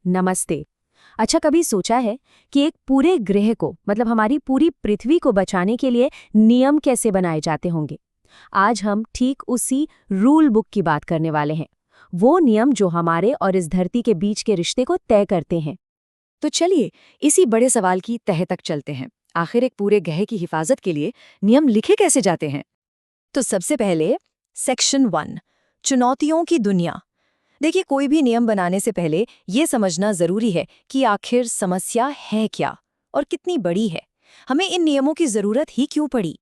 नमस्ते। अच्छा, कभी सोचा है कि एक पूरे ग्रह को मतलब हमारी पूरी पृथ्वी को बचाने के लिए नियम कैसे बनाए जाते होंगे? आज हम ठीक उसी रूल बुक की बात करने वाले हैं। वो नियम जो हमारे और इस धरती के बीच के रिश्ते को तय करते हैं। तो चलिए इसी बड़े सवाल की तह तक चलते हैं। आखिर एक पूरे ग्रह की हिफाजत के लिए नियम लिखे कैसे जाते हैं? तो सबसे पहले सेक्शन 1, चुनौतियों की दुनिया। देखिए, कोई भी नियम बनाने से पहले ये समझना जरूरी है कि आखिर समस्या है क्या और कितनी बड़ी है। हमें इन नियमों की जरूरत ही क्यों पड़ी?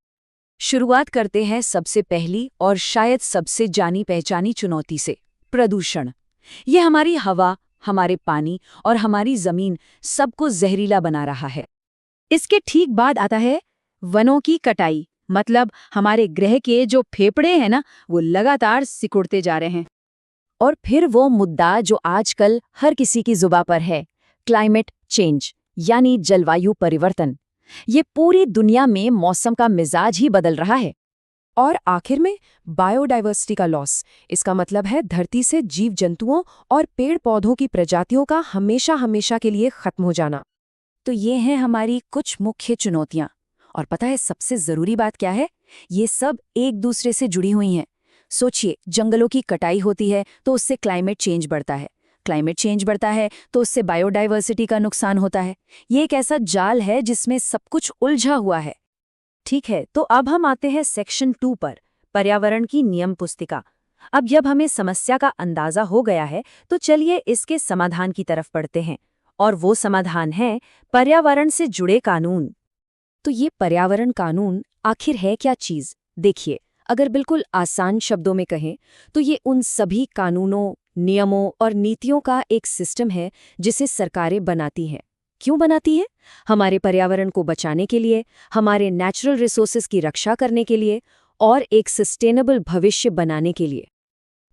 शुरुआत करते हैं सबसे पहली और शायद सबसे जानी पहचानी चुनौती से, प्रदूषण। ये हमारी हवा, हमारे पानी और हमारी जमीन सबको जहरीला बना रहा है। इसके ठीक बाद आता है वनों की कटाई, मतलब हमारे ग्रह के जो फेफड़े हैं ना, वो लगातार सिकुड़ते जा रहे हैं। और फिर वो मुद्दा जो आजकल हर किसी की जुबां पर है, क्लाइमेट चेंज यानी जलवायु परिवर्तन। ये पूरी दुनिया में मौसम का मिजाज ही बदल रहा है। और आखिर में बायोडाइवर्सिटी का लॉस। इसका मतलब है धरती से जीव जंतुओं और पेड़ पौधों की प्रजातियों का हमेशा हमेशा के लिए खत्म हो जाना। तो ये हैं हमारी कुछ मुख्य चुनौतियां। और पता है सबसे जरूरी बात क्या है? ये सब एक दूसरे से जुड़ी हुई हैं। सोचिए, जंगलों की कटाई होती है तो उससे क्लाइमेट चेंज बढ़ता है, क्लाइमेट चेंज बढ़ता है तो उससे बायोडाइवर्सिटी का नुकसान होता है। ये एक ऐसा जाल है जिसमें सब कुछ उलझा हुआ है। ठीक है, तो अब हम आते हैं सेक्शन 2 पर, पर्यावरण की नियम पुस्तिका। अब जब हमें समस्या का अंदाजा हो गया है तो चलिए इसके समाधान की तरफ बढ़ते हैं। और वो समाधान है पर्यावरण से जुड़े कानून। तो ये पर्यावरण कानून आखिर है क्या चीज? देखिए, अगर बिल्कुल आसान शब्दों में कहें तो ये उन सभी कानूनों, नियमों और नीतियों का एक सिस्टम है जिसे सरकारें बनाती हैं। क्यों बनाती हैं? हमारे पर्यावरण को बचाने के लिए, हमारे नेचुरल रिसोर्सेज की रक्षा करने के लिए और एक सस्टेनेबल भविष्य बनाने के लिए।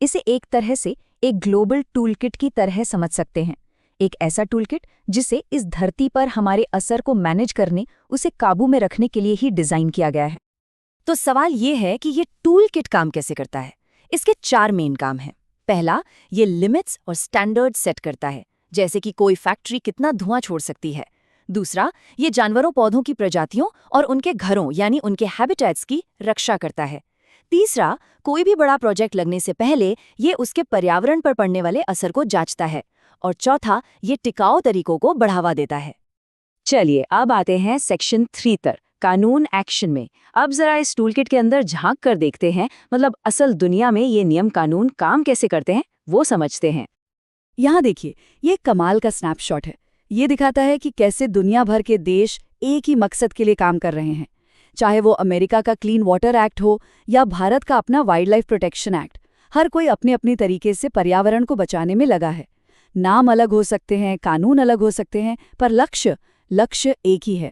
इसे एक तरह से एक ग्लोबल टूलकिट की तरह समझ सकते हैं। एक ऐसा टूलकिट जिसे इस धरती पर हमारे असर को मैनेज करने, उसे काबू में रखने के लिए ही डिजाइन किया गया है। तो सवाल ये है कि ये टूलकिट काम कैसे करता है? इसके 4 मेन काम हैं। पहला, ये लिमिट्स और स्टैंडर्ड सेट करता है, जैसे कि कोई फैक्ट्री कितना धुआं छोड़ सकती है। दूसरा, ये जानवरों पौधों की प्रजातियों और उनके घरों यानी उनके हैबिटेट्स की रक्षा करता है। तीसरा, कोई भी बड़ा प्रोजेक्ट लगने से पहले ये उसके पर्यावरण पर पड़ने वाले असर को जांचता है। और चौथा, ये टिकाऊ तरीकों को बढ़ावा देता है। चलिए अब आते हैं सेक्शन 3 तक, कानून एक्शन में। अब जरा इस टूलकिट के अंदर झांक कर देखते हैं, मतलब असल दुनिया में ये नियम कानून काम कैसे करते हैं वो समझते हैं। यहाँ देखिए, ये कमाल का स्नैपशॉट है। ये दिखाता है कि कैसे दुनिया भर के देश एक ही मकसद के लिए काम कर रहे हैं। चाहे वो अमेरिका का क्लीन वाटर एक्ट हो या भारत का अपना वाइल्ड लाइफ प्रोटेक्शन एक्ट, हर कोई अपने अपनी तरीके से पर्यावरण को बचाने में लगा है। नाम अलग हो सकते हैं, कानून अलग हो सकते हैं, पर लक्ष्य एक ही है।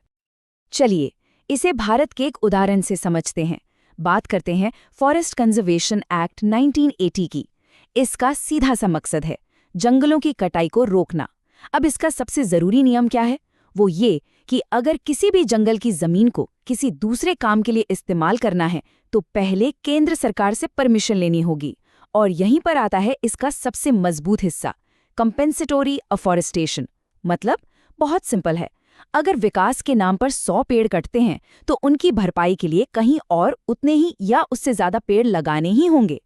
चलिए इसे भारत के एक उदाहरण से समझते हैं। बात करते हैं फॉरेस्ट कंजर्वेशन एक्ट 1980 की। इसका सीधा सा मकसद है जंगलों की कटाई को रोकना। अब इसका सबसे जरूरी नियम क्या है? वो ये कि अगर किसी भी जंगल की जमीन को किसी दूसरे काम के लिए इस्तेमाल करना है तो पहले केंद्र सरकार से परमिशन लेनी होगी। और यहीं पर आता है इसका सबसे मजबूत हिस्सा, कंपेंसेटोरी अफॉरेस्टेशन। मतलब बहुत सिंपल है, अगर विकास के नाम पर 100 पेड़ कटते हैं तो उनकी भरपाई के लिए कहीं और उतने ही या उससे ज्यादा पेड़ लगाने ही होंगे।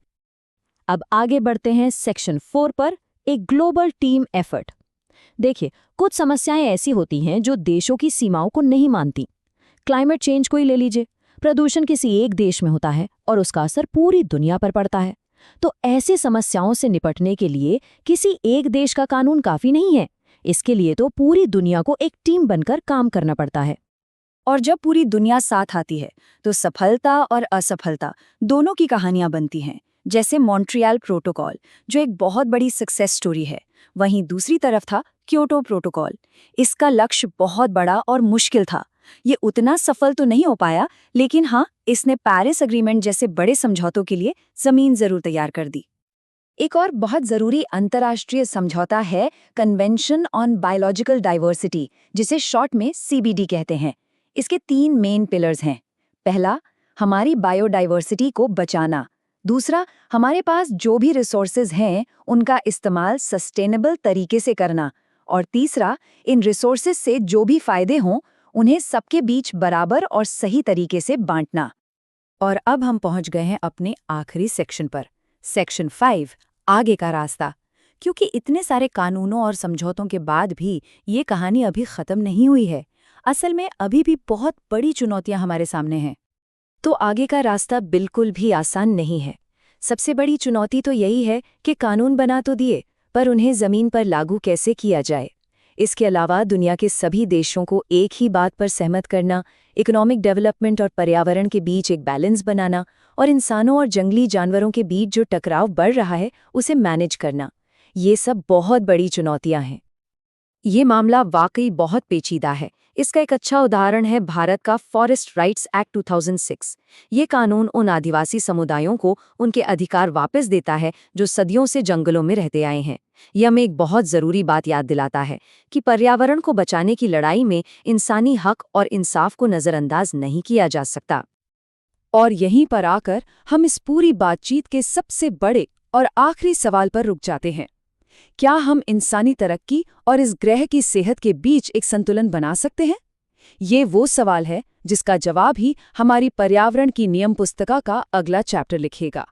अब आगे बढ़ते हैं सेक्शन 4 पर, एक ग्लोबल टीम एफर्ट। देखिए, कुछ समस्याएं ऐसी होती हैं जो देशों की सीमाओं को नहीं मानती। क्लाइमेट चेंज को ही ले लीजिए। प्रदूषण किसी एक देश में होता है और उसका असर पूरी दुनिया पर पड़ता है। तो ऐसी समस्याओं से निपटने के लिए किसी एक देश का कानून काफी नहीं है। इसके लिए तो पूरी दुनिया को एक टीम बनकर काम करना पड़ता है। और जब पूरी दुनिया साथ आती है तो सफलता और असफलता दोनों की कहानियां बनती हैं। जैसे मॉन्ट्रियल प्रोटोकॉल, जो एक बहुत बड़ी सक्सेस स्टोरी है। वहीं दूसरी तरफ था क्योटो प्रोटोकॉल। इसका लक्ष्य बहुत बड़ा और मुश्किल था। ये उतना सफल तो नहीं हो पाया, लेकिन हाँ, इसने पेरिस एग्रीमेंट जैसे बड़े समझौतों के लिए जमीन जरूर तैयार कर दी। एक और बहुत जरूरी अंतर्राष्ट्रीय समझौता है कन्वेंशन ऑन बायोलॉजिकल डाइवर्सिटी, जिसे शॉर्ट में CBD कहते हैं। इसके 3 मेन पिलर्स हैं। पहला, हमारी बायोडाइवर्सिटी को बचाना। दूसरा, हमारे पास जो भी रिसोर्सेज हैं उनका इस्तेमाल सस्टेनेबल तरीके से करना। और तीसरा, इन रिसोर्सेज से जो भी फायदे हों उन्हें सबके बीच बराबर और सही तरीके से बांटना। और अब हम पहुंच गए हैं अपने आखिरी सेक्शन पर, सेक्शन 5, आगे का रास्ता। क्योंकि इतने सारे कानूनों और समझौतों के बाद भी ये कहानी अभी खत्म नहीं हुई है। असल में अभी भी बहुत बड़ी चुनौतियां हमारे सामने हैं। तो आगे का रास्ता बिल्कुल भी आसान नहीं है। सबसे बड़ी चुनौती तो यही है कि कानून बना तो दिए, पर उन्हें ज़मीन पर लागू कैसे किया जाए। इसके अलावा दुनिया के सभी देशों को एक ही बात पर सहमत करना, इकोनॉमिक डेवलपमेंट और पर्यावरण के बीच एक बैलेंस बनाना, और इंसानों और जंगली जानवरों के बीच जो टकराव बढ़ रहा है उसे मैनेज करना, ये सब बहुत बड़ी चुनौतियां हैं। ये मामला वाकई बहुत पेचीदा है। इसका एक अच्छा उदाहरण है भारत का फॉरेस्ट राइट्स एक्ट 2006। ये कानून उन आदिवासी समुदायों को उनके अधिकार वापस देता है जो सदियों से जंगलों में रहते आए हैं। यह हमें एक बहुत ज़रूरी बात याद दिलाता है कि पर्यावरण को बचाने की लड़ाई में इंसानी हक और इंसाफ को नज़रअंदाज नहीं किया जा सकता। और यहीं पर आकर हम इस पूरी बातचीत के सबसे बड़े और आखिरी सवाल पर रुक जाते हैं। क्या हम इंसानी तरक्की और इस ग्रह की सेहत के बीच एक संतुलन बना सकते हैं? ये वो सवाल है जिसका जवाब ही हमारी पर्यावरण की नियम पुस्तिका का अगला चैप्टर लिखेगा।